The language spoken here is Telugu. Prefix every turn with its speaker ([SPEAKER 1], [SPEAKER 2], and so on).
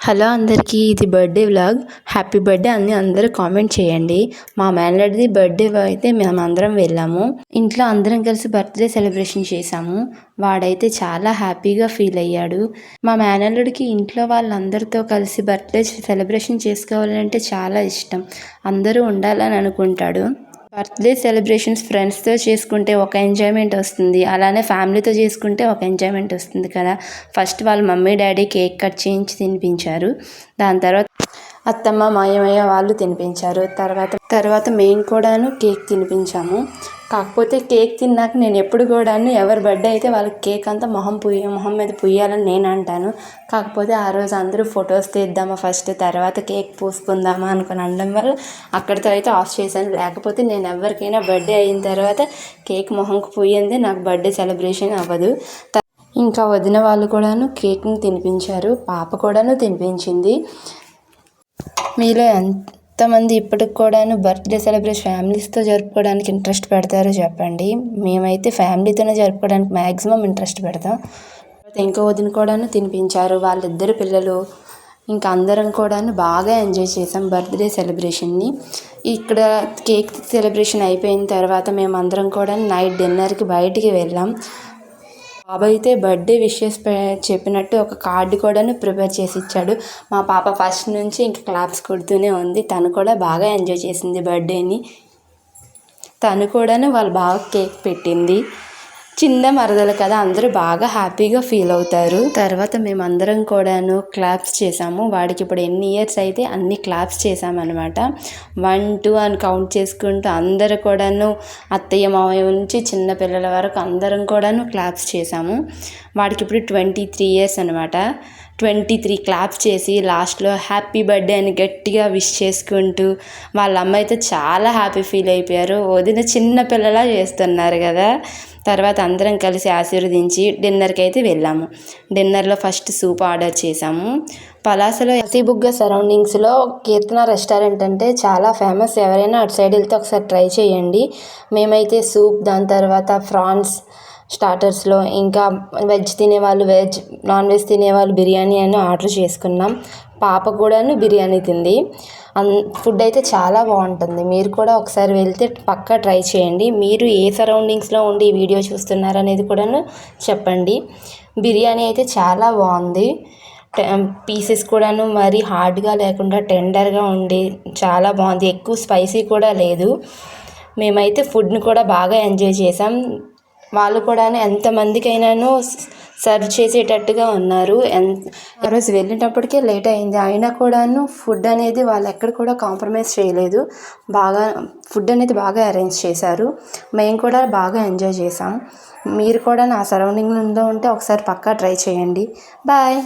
[SPEAKER 1] హలో అందరికీ, ఇది బర్త్డే వ్లాగ్. హ్యాపీ బర్త్డే అని అందరూ కామెంట్ చేయండి. మా మేనల్లుడిది బర్త్డే అయితే మేము అందరం వెళ్ళాము. ఇంట్లో అందరం కలిసి బర్త్డే సెలబ్రేషన్ చేశాము. వాడైతే చాలా హ్యాపీగా ఫీల్ అయ్యాడు. మా మేనల్లుడికి ఇంట్లో వాళ్ళందరితో కలిసి బర్త్డే సెలబ్రేషన్ చేసుకోవాలంటే చాలా ఇష్టం. అందరూ ఉండాలని అనుకుంటాడు. బర్త్డే సెలబ్రేషన్స్ ఫ్రెండ్స్తో చేసుకుంటే ఒక ఎంజాయ్మెంట్ వస్తుంది, అలానే ఫ్యామిలీతో చేసుకుంటే ఒక ఎంజాయ్మెంట్ వస్తుంది కదా. ఫస్ట్ వాళ్ళ మమ్మీ డాడీ కేక్ కట్ చేయించి తినిపించారు. దాని తర్వాత అత్తమ్మ మాయమయ్య వాళ్ళు తినిపించారు. తర్వాత మేము కూడాను కేక్ తినిపించాము. కాకపోతే కేక్ తిన్నాక నేను ఎప్పుడు కూడాను ఎవరి బర్త్డే అయితే వాళ్ళకి కేక్ అంతా మొహం మీద పుయ్యాలని నేను అంటాను. కాకపోతే ఆ రోజు అందరూ ఫొటోస్ తీద్దామా ఫస్ట్, తర్వాత కేక్ పూసుకుందామా అనుకుని అనడం వల్ల అక్కడితో అయితే ఆఫ్ చేశాను. లేకపోతే నేను ఎవరికైనా బర్త్డే అయిన తర్వాత కేక్ మొహంకు పుయ్యిందే నాకు బర్త్డే సెలబ్రేషన్ అవ్వదు. ఇంకా వదిన వాళ్ళు కూడాను కేక్ని తినిపించారు. పాప కూడాను తినిపించింది. మీలో ఎంతమంది ఇప్పటికి కూడాను బర్త్డే సెలబ్రేషన్ ఫ్యామిలీస్తో జరుపుకోవడానికి ఇంట్రెస్ట్ పెడతారో చెప్పండి. మేమైతే ఫ్యామిలీతోనే జరుపుకోవడానికి మ్యాక్సిమం ఇంట్రెస్ట్ పెడతాం. ఇంకో వదిన కూడాను తినిపించారు. వాళ్ళిద్దరు పిల్లలు ఇంకా అందరం కూడాను బాగా ఎంజాయ్ చేసాం బర్త్డే సెలబ్రేషన్ని. ఇక్కడ కేక్ సెలబ్రేషన్ అయిపోయిన తర్వాత మేము అందరం కూడా నైట్ డిన్నర్కి బయటికి వెళ్ళాం. బాబాయ్ అయితే బర్త్డే విషెస్ చెప్పినట్టు ఒక కార్డు కూడాను ప్రిపేర్ చేసి ఇచ్చాడు. మా పాప ఫస్ట్ నుంచి ఇంకా క్లాప్స్ కొడుతూనే ఉంది. తను కూడా బాగా ఎంజాయ్ చేసింది బర్త్డేని. తను కూడాను వాళ్ళు బాగా కేక్ పెట్టింది. చిన్న మరదలు కదా, అందరూ బాగా హ్యాపీగా ఫీల్ అవుతారు. తర్వాత మేమందరం కూడాను క్లాప్స్ చేసాము. వాడికి ఇప్పుడు ఎన్ని ఇయర్స్ అయితే అన్ని క్లాప్స్ చేసామన్నమాట. 1, 2 అని కౌంట్ చేసుకుంటూ అందరూ కూడాను అత్తయ్య మావయ్య నుంచి చిన్న పిల్లల వరకు అందరం కూడాను క్లాప్స్ చేసాము. వాడికి ఇప్పుడు 23 ఇయర్స్ అనమాట. 23 క్లాప్స్ చేసి లాస్ట్లో హ్యాపీ బర్త్డే అని గట్టిగా విష్ చేసుకుంటూ వాళ్ళ అమ్మ అయితే చాలా హ్యాపీ ఫీల్ అయిపోయారు. వదిన చిన్న పిల్లలా చేస్తున్నారు కదా. తర్వాత అందరం కలిసి ఆశీర్వదించి డిన్నర్కి అయితే వెళ్ళాము. డిన్నర్లో ఫస్ట్ సూప్ ఆర్డర్ చేసాము. పలాసలో ఎసిబుగ్గ సరౌండింగ్స్లో కీర్తన రెస్టారెంట్ అంటే చాలా ఫేమస్. ఎవరైనా అటు సైడ్ వెళ్తే ఒకసారి ట్రై చేయండి. మేమైతే సూప్, దాని తర్వాత ఫ్రాన్స్ స్టార్టర్స్లో, ఇంకా వెజ్ తినేవాళ్ళు వెజ్, నాన్ వెజ్ తినేవాళ్ళు బిర్యానీ అని ఆర్డర్ చేసుకున్నాం. పాప కూడాను బిర్యానీ తింది. ఫుడ్ అయితే చాలా బాగుంటుంది. మీరు కూడా ఒకసారి వెళ్తే పక్కా ట్రై చేయండి. మీరు ఏ సరౌండింగ్స్లో ఉండి ఈ వీడియో చూస్తున్నారనేది కూడాను చెప్పండి. బిర్యానీ అయితే చాలా బాగుంది. పీసెస్ కూడాను మరీ హార్డ్గా లేకుండా టెండర్గా ఉండి చాలా బాగుంది. ఎక్కువ స్పైసీ కూడా లేదు. మేమైతే ఫుడ్ని కూడా బాగా ఎంజాయ్ చేసాం. వాళ్ళు కూడా ఎంతమందికైనాను సర్వ్ చేసేటట్టుగా ఉన్నారు. ఆ రోజు వెళ్ళేటప్పటికే లేట్ అయింది, అయినా కూడాను ఫుడ్ అనేది వాళ్ళు ఎక్కడ కూడా కాంప్రమైజ్ చేయలేదు. ఫుడ్ అనేది బాగా అరేంజ్ చేశారు. మేము కూడా బాగా ఎంజాయ్ చేసాం. మీరు కూడా నా సరౌండింగ్లో ఉంటే ఒకసారి పక్కా ట్రై చేయండి. బాయ్.